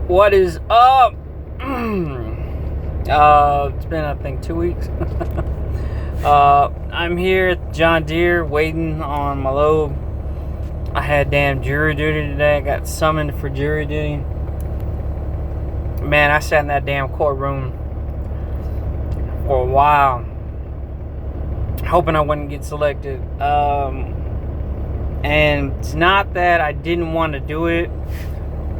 What is up? It's been, I think, 2 weeks. I'm here at John Deere waiting on my load. I had damn jury duty today. I got summoned for jury duty. Man, I sat in that damn courtroom for a while, hoping I wouldn't get selected. And it's not that I didn't want to do it,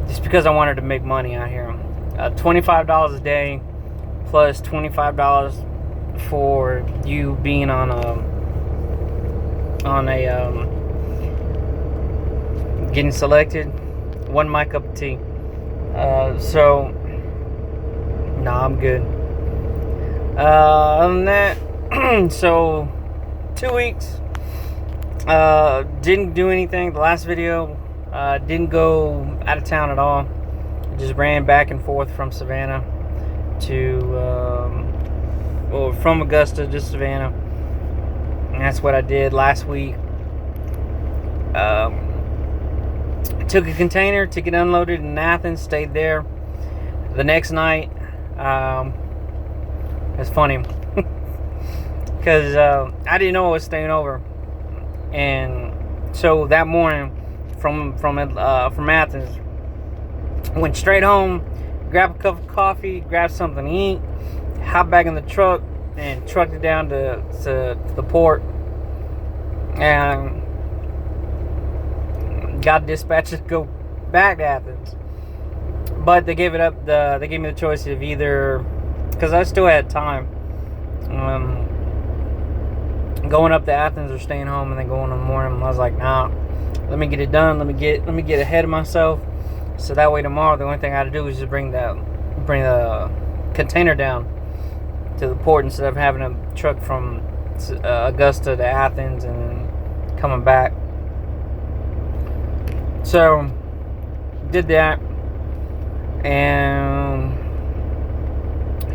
just because I wanted to make money out here. $25 a day plus $25 for you being on a getting selected. One my cup of tea. So nah, I'm good. Other than that, so 2 weeks. Didn't do anything. The last video, didn't go out of town at all. Just ran back and forth from Savannah to, from Augusta to Savannah. And that's what I did last week. Took a container to get unloaded in Athens, stayed there. The next night, it's funny because I didn't know I was staying over. And so that morning, from Athens, went straight home, grabbed a cup of coffee, grabbed something to eat, hopped back in the truck, and trucked it down to the port, and got dispatched to go back to Athens. But they gave me the choice of either, because I still had time, going up to Athens or staying home and then going in the morning. I was like, nah, let me get it done. Let me get ahead of myself, so that way tomorrow the only thing I had to do was just bring the container down to the port instead of having a truck from Augusta to Athens and then coming back. So did that and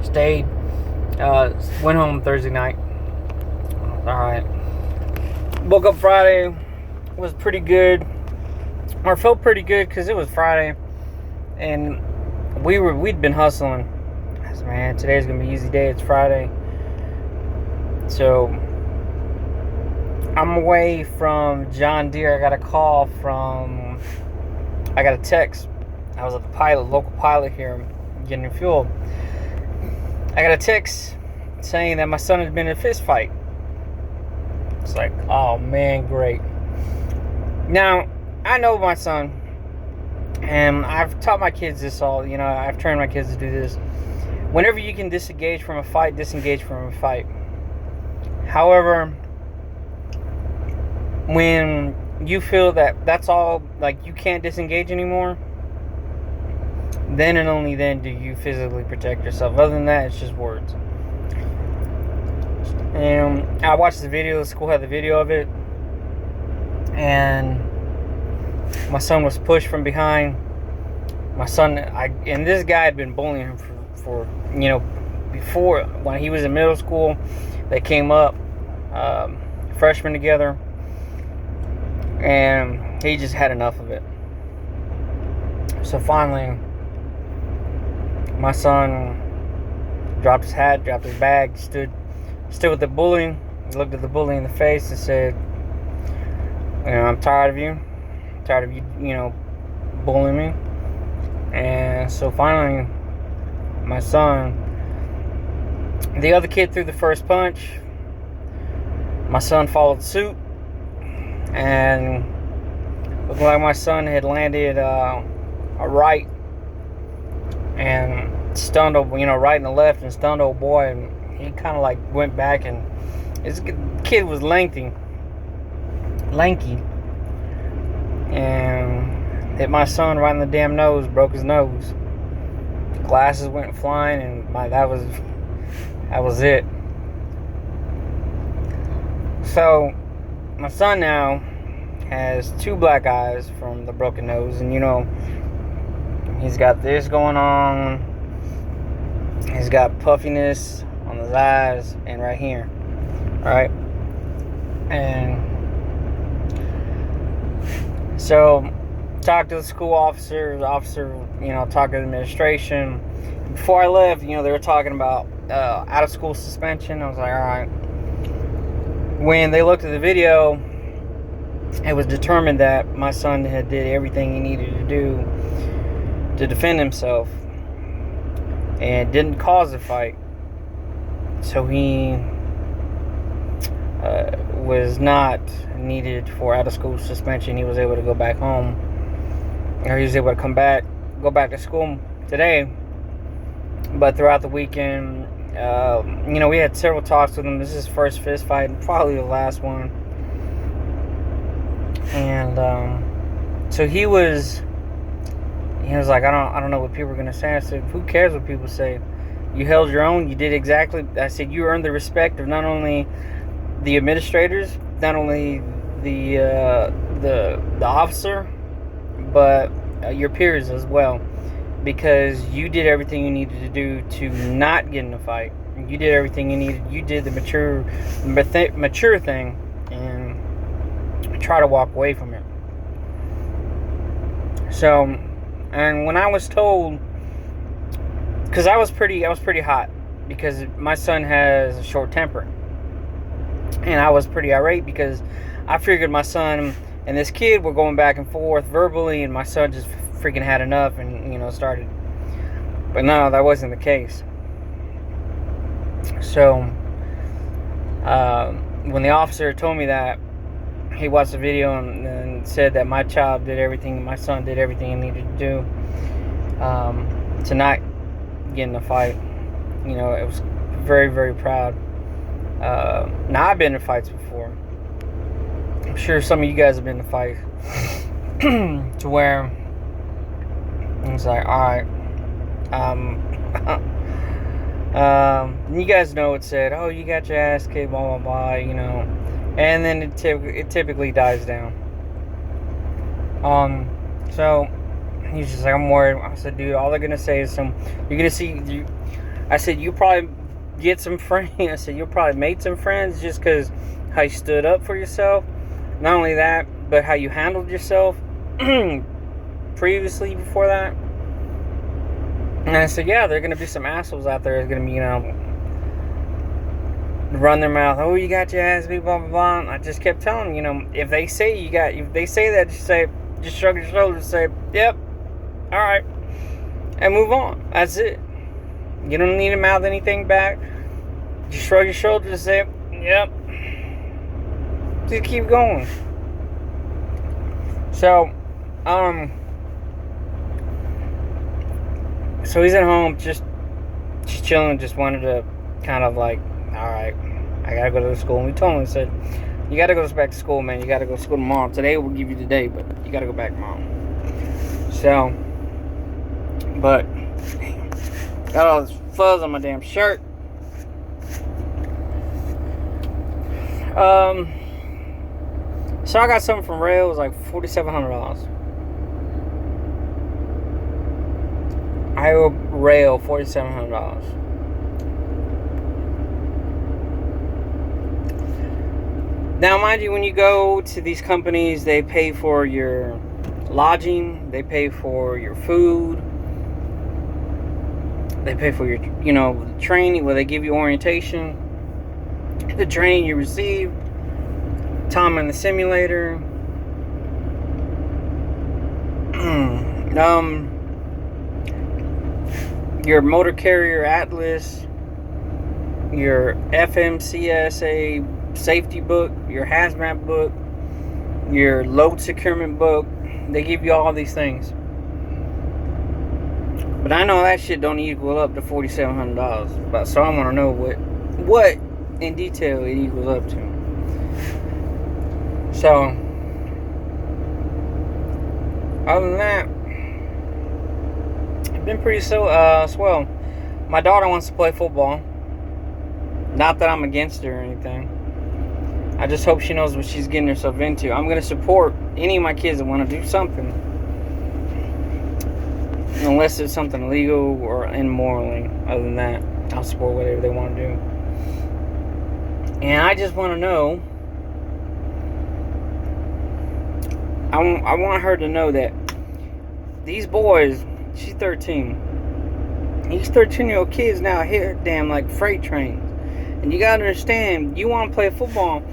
stayed. Went home Thursday night. Alright. Woke up Friday, was pretty good. Or felt pretty good because it was Friday. And we'd been hustling. I said, man, today's gonna be an easy day, it's Friday. So I'm away from John Deere. I got a text. I was at the local pilot here getting fuel. I got a text saying that my son had been in a fist fight. It's like, oh man, great. Now, I know my son, and I've taught my kids this I've trained my kids to do this. Whenever you can disengage from a fight, disengage from a fight. However, when you feel that that's all, like you can't disengage anymore, then and only then do you physically protect yourself. Other than that, it's just words. And I watched the video. The school had the video of it, and my son was pushed from behind. And this guy had been bullying him for before, when he was in middle school. They came up freshmen together, and he just had enough of it. So finally, my son dropped his hat, dropped his bag, stood with the bully, looked at the bully in the face and said, I'm tired of you. I'm tired of you, bullying me. And so finally, my son, the other kid threw the first punch. My son followed suit, and looked like my son had landed a right and stunned, right and the left, and stunned old boy, and he kind of like went back, and this kid was lanky, and hit my son right in the damn nose, broke his nose. Glasses went flying, and that was it. So my son now has 2 black eyes from the broken nose, and he's got this going on. He's got puffiness on his eyes and right here. Alright? And so talked to the school officer. The officer, talked to the administration. Before I left, they were talking about out of school suspension. I was like, all right. When they looked at the video, it was determined that my son had did everything he needed to do to defend himself and didn't cause a fight. So he was not needed for out of school suspension. He was able to go back home, or he was able to go back to school today. But throughout the weekend, we had several talks with him. This is his first fist fight, and probably the last one. And so he was like, I don't know what people are gonna say. I said, who cares what people say? You held your own. You did exactly. I said, you earned the respect of not only the administrators, not only the officer, but your peers as well, because you did everything you needed to do to not get in a fight. You did everything you needed. You did the mature thing, and try to walk away from it. So, and when I was told, because I was pretty hot, because my son has a short temper, and I was pretty irate because I figured my son and this kid were going back and forth verbally, and my son just freaking had enough and started. But no, that wasn't the case. So when the officer told me that, he watched the video and said that my son did everything he needed to do to not get in a fight. It was very, very proud. Now, I've been in fights before. I'm sure some of you guys have been in fights to where it's like, all right, you guys know it said, oh, you got your ass kicked, blah, blah, blah, and then it typically dies down. So he's just like, I'm worried. I said, dude, all they're gonna say is you're gonna see. I said, you probably get some friends. I said, you'll probably make some friends just because how you stood up for yourself. Not only that, but how you handled yourself previously before that. And I said, yeah, there are gonna be some assholes out there that's gonna be, run their mouth. Oh, you got your ass beat, blah blah blah. And I just kept telling them, if they say that, just shrug your shoulders and say, yep, all right, and move on. That's it. You don't need to mouth anything back. Just shrug your shoulders and say, yep. Just keep going. So, so he's at home, just chilling. Just wanted to kind of like, all right, I gotta go to the school. And we told him, we said, you gotta go back to school, man. You gotta go to school tomorrow. Today we'll give you the day, but you gotta go back tomorrow. So, but got all this fuzz on my damn shirt. So I got something from Rail. It was like $4,700. I owe Rail $4,700. Now, mind you, when you go to these companies, they pay for your lodging, they pay for your food, they pay for your, training, where they give you orientation, the training you receive, time in the simulator, your motor carrier atlas, your FMCSA safety book, your hazmat book, your load securement book. They give you all these things. But I know that shit don't equal up to $4,700. But so I want to know what in detail it equals up to. So other than that, it's been pretty swell. My daughter wants to play football. Not that I'm against her or anything. I just hope she knows what she's getting herself into. I'm going to support any of my kids that want to do something. Unless it's something illegal or immorally. Other than that, I'll support whatever they want to do. And I just want to know, I want her to know that these boys, she's 13. These 13-year-old kids now hit damn like freight trains. And you gotta understand, you want to play football,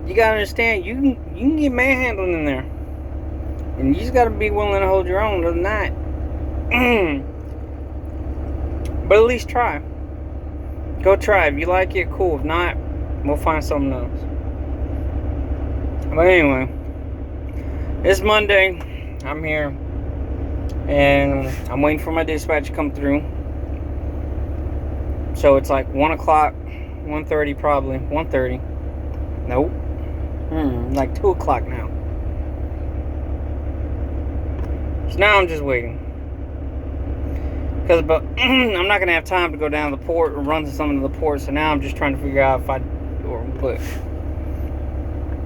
you gotta understand you can get manhandled in there. And you just gotta be willing to hold your own. Other than that, but at least try. Go try. If you like it, cool. If not, we'll find something else. But anyway, it's Monday. I'm here. And I'm waiting for my dispatch to come through. So it's like 1 o'clock, 1:30 probably. 1:30. Nope. Like 2 o'clock now. So now I'm just waiting. But I'm not gonna have time to go down to the port or run to some of the port. So now I'm just trying to figure out if I or what.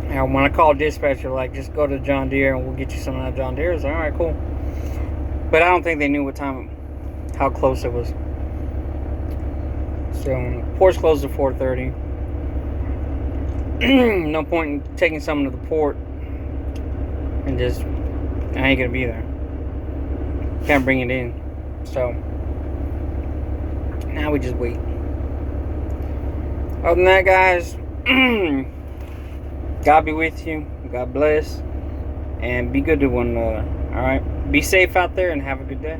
And when I call dispatch, they're like, just go to John Deere and we'll get you some of that John Deere. I was like, all right, cool. But I don't think they knew what time, how close it was. So port's closed at 4:30. No point in taking something to the port and just I ain't gonna be there. Can't bring it in. So now we just wait. Other than that, guys, God be with you. God bless. And be good to one another. Alright? Be safe out there and have a good day.